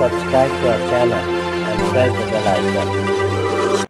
subscribe to our channel and press the bell icon.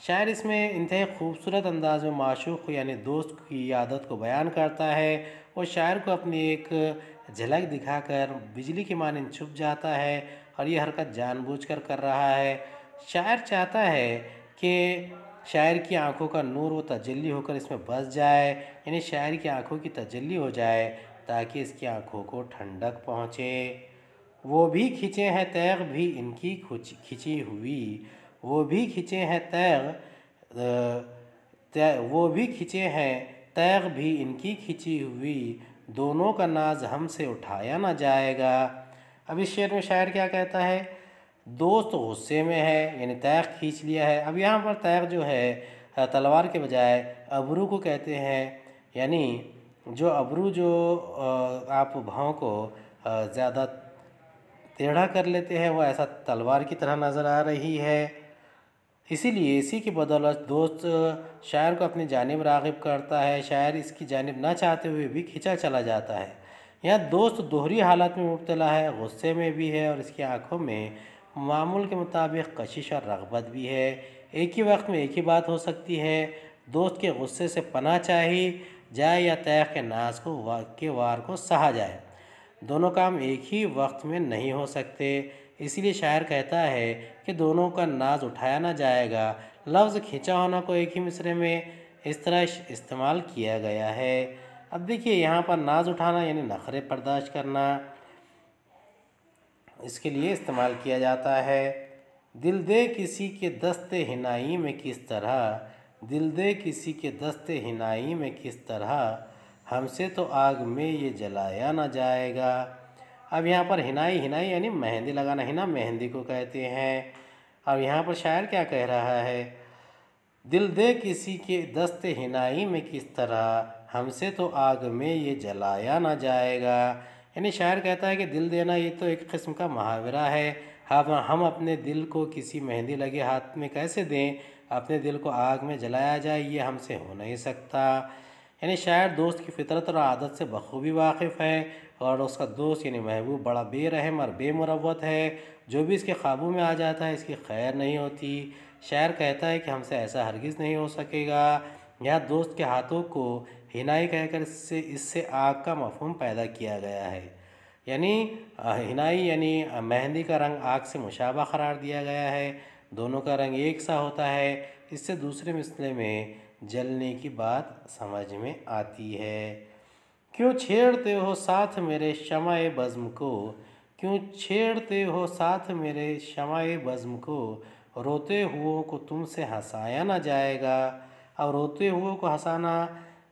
شاعر اس میں انتہائی خوبصورت انداز میں معشوق کو یعنی دوست کی عادت کو بیان کرتا ہے۔ وہ شاعر کو اپنی ایک جھلک دکھا کر بجلی کی مانند چھپ جاتا ہے اور یہ حرکت جان بوجھ کر کر رہا ہے۔ شاعر چاہتا ہے کہ شاعر کی آنکھوں کا نور و تجلی ہو کر اس میں بس جائے، یعنی شاعر کی آنکھوں کی تجلی ہو جائے تاکہ اس کی آنکھوں کو ٹھنڈک پہنچے۔ وہ بھی کھنچے ہیں تیغ بھی ان کی کھنچی ہوئی، وہ بھی کھنچے ہیں وہ بھی کھنچے ہیں تیغ بھی ان کی کھنچی ہوئی، دونوں کا ناز ہم سے اٹھایا نہ جائے گا۔ اب اس شعر میں شاعر کیا کہتا ہے؟ دوست غصے میں ہے، یعنی تیغ کھینچ لیا ہے۔ اب یہاں پر تیغ جو ہے تلوار کے بجائے ابرو کو کہتے ہیں، یعنی جو ابرو جو آپ بھاؤں کو زیادہ ٹیڑھا کر لیتے ہیں وہ ایسا تلوار کی طرح نظر آ رہی ہے۔ اسی لیے اسی کی بدولت دوست شاعر کو اپنی جانب راغب کرتا ہے، شاعر اس کی جانب نہ چاہتے ہوئے بھی کھنچا چلا جاتا ہے۔ یہاں دوست دوہری حالت میں مبتلا ہے، غصے میں بھی ہے اور اس کی آنکھوں میں معمول کے مطابق کشش اور رغبت بھی ہے۔ ایک ہی وقت میں ایک ہی بات ہو سکتی ہے، دوست کے غصے سے پناہ چاہی جائے یا تیغ کے ناز کے وار کو سہا جائے۔ دونوں کام ایک ہی وقت میں نہیں ہو سکتے، اسی لیے شاعر کہتا ہے کہ دونوں کا ناز اٹھایا نہ جائے گا۔ لفظ کھینچا ہونا کو ایک ہی مصرعے میں اس طرح استعمال کیا گیا ہے۔ اب دیکھیے یہاں پر ناز اٹھانا یعنی نخرے برداشت کرنا، اس کے لیے استعمال کیا جاتا ہے۔ دل دے کسی کے دست حنائی میں کس طرح، دل دے کسی کے دست حنائی میں کس طرح، ہم سے تو آگ میں یہ جلایا نہ جائے گا۔ اب یہاں پر حنائی یعنی مہندی لگانا، حنا مہندی کو کہتے ہیں۔ اب یہاں پر شاعر کیا کہہ رہا ہے؟ دل دے کسی کے دست حنائی میں کس طرح، ہم سے تو آگ میں یہ جلایا نہ جائے گا۔ یعنی شاعر کہتا ہے کہ دل دینا یہ تو ایک قسم کا محاورہ ہے، ہم اپنے دل کو کسی مہندی لگے ہاتھ میں کیسے دیں، اپنے دل کو آگ میں جلایا جائے یہ ہم سے ہو نہیں سکتا۔ یعنی شاعر دوست کی فطرت اور عادت سے بخوبی واقف ہے اور اس کا دوست یعنی محبوب بڑا بے رحم اور بے مروت ہے، جو بھی اس کے قابو میں آ جاتا ہے اس کی خیر نہیں ہوتی۔ شاعر کہتا ہے کہ ہم سے ایسا ہرگز نہیں ہو سکے گا۔ یہاں دوست کے ہاتھوں کو حنائی کہہ کر اس سے آگ کا مفہوم پیدا کیا گیا ہے، یعنی حنائی یعنی مہندی کا رنگ آگ سے مشابہ قرار دیا گیا ہے، دونوں کا رنگ ایک سا ہوتا ہے، اس سے دوسرے مثلے میں جلنے کی بات سمجھ میں آتی ہے۔ کیوں چھیڑتے ہو ساتھ میرے شمع بزم کو، کیوں چھیڑتے ہو ساتھ میرے شمع بزم کو، روتے ہوئوں کو تم سے ہنسایا نہ جائے گا۔ اب روتے ہوئوں کو ہنسانا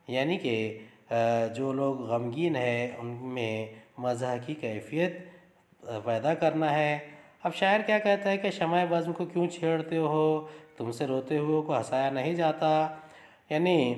یعنی کہ جو لوگ غمگین ہیں ان میں مزاح کی کیفیت پیدا کرنا ہے۔ اب شاعر کیا کہتا ہے کہ شمع بزم کو کیوں چھیڑتے ہو، تم سے روتے ہوئے کو ہنسایا نہیں جاتا، یعنی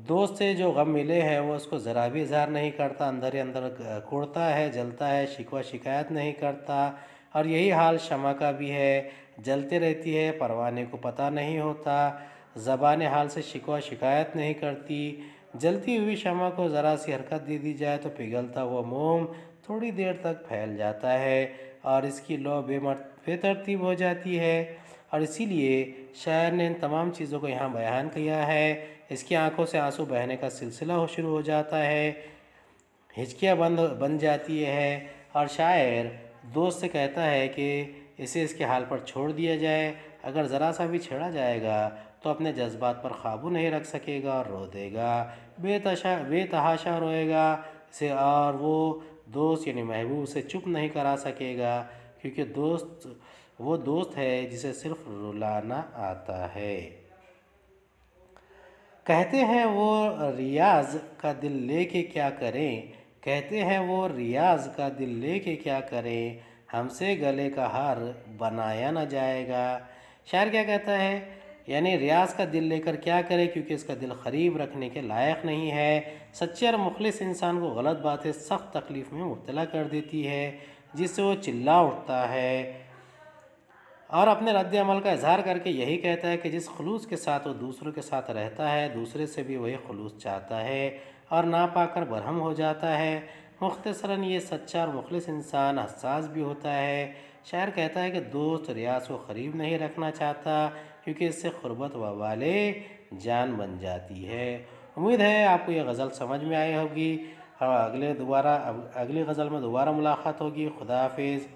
دوست سے جو غم ملے ہے وہ اس کو ذرا بھی اظہار نہیں کرتا، اندر ہی اندر کوڑتا ہے، جلتا ہے، شکوہ شکایت نہیں کرتا، اور یہی حال شمع کا بھی ہے، جلتے رہتی ہے، پروانے کو پتہ نہیں ہوتا، زبان حال سے شکوہ شکایت نہیں کرتی۔ جلتی ہوئی شمع کو ذرا سی حرکت دے دی جائے تو پگھلتا ہوا موم تھوڑی دیر تک پھیل جاتا ہے اور اس کی لو بے ترتیب ہو جاتی ہے، اور اسی لیے شاعر نے ان تمام چیزوں کو یہاں بیان کیا ہے۔ اس کی آنکھوں سے آنسو بہنے کا سلسلہ شروع ہو جاتا ہے، ہچکیاں بن جاتی ہے، اور شاعر دوست سے کہتا ہے کہ اسے اس کے حال پر چھوڑ دیا جائے، اگر ذرا سا بھی چھیڑا جائے گا تو اپنے جذبات پر قابو نہیں رکھ سکے گا اور رو دے گا، بے تحاشا روئے گا اسے، اور وہ دوست یعنی محبوب اسے چپ نہیں کرا سکے گا، کیونکہ وہ دوست ہے جسے صرف رلانا آتا ہے۔ کہتے ہیں وہ ریاض کا دل لے کے کیا کریں، کہتے ہیں وہ ریاض کا دل لے کے کیا کریں، ہم سے گلے کا ہار بنایا نہ جائے گا۔ شاعر کیا کہتا ہے؟ یعنی ریاض کا دل لے کر کیا کرے، کیونکہ اس کا دل قریب رکھنے کے لائق نہیں ہے۔ سچے اور مخلص انسان کو غلط باتیں سخت تکلیف میں مبتلا کر دیتی ہے، جس سے وہ چلا اٹھتا ہے اور اپنے رد عمل کا اظہار کر کے یہی کہتا ہے کہ جس خلوص کے ساتھ وہ دوسروں کے ساتھ رہتا ہے، دوسرے سے بھی وہی خلوص چاہتا ہے اور نہ پا کر برہم ہو جاتا ہے۔ مختصراً یہ سچا اور مخلص انسان حساس بھی ہوتا ہے۔ شاعر کہتا ہے کہ دوست ریاض کو قریب نہیں رکھنا چاہتا، کیونکہ اس سے قربت و والے جان بن جاتی ہے۔ امید ہے آپ کو یہ غزل سمجھ میں آئی ہوگی، اور اگلی غزل میں دوبارہ ملاقات ہوگی۔ خدا حافظ۔